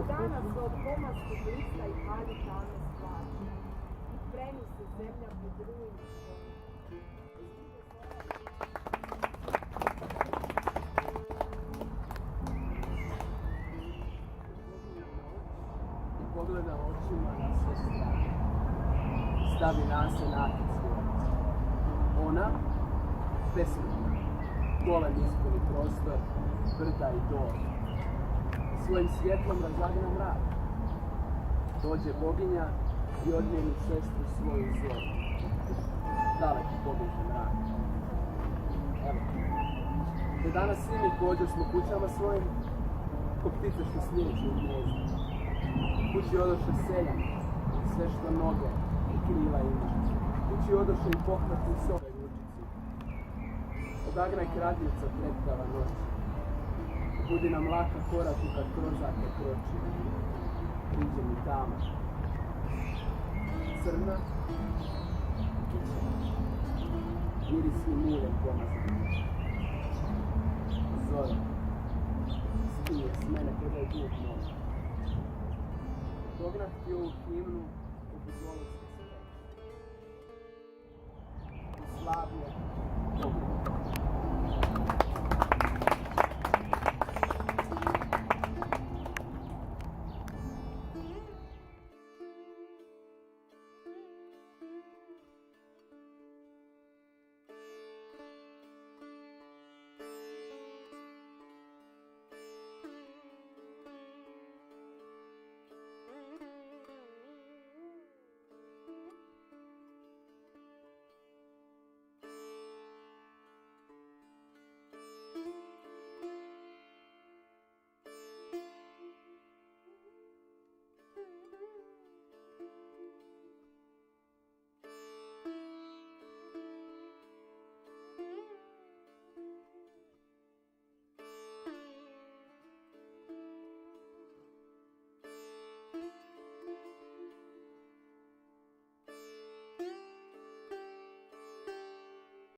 dana svog pomaskog lista i halju tame stvari. I premi se zemlja pod rujnim svojim. I pogleda očima na sve strane. Stavi nase nakon svoj. Ona, besmrtna, golem ispuni prostor, brda i dol. Svojim svjetlom razagna mrak. Dođe boginja i odmijeni sestru svoju zoru. Daleko pobježe mrak. Evo, te danas svi mi pođosmo kućama svojim, ko ptice što slijeđu u gnjezdu. Kući odoše seljak, sve što noge i krila ima. Kući odoše i pohvatni sobe ručici. Odagnaj kradljivca treptava noći. Budi nam laka koraku kad krozake kroči. Priđe mi tama. Crna, kičena. Mirisnim muljem pomazana. Zora. Skinje s mene kada je dug moj. Dognah ti ovu himnu poput Volodske sve. I slavlje, dobro.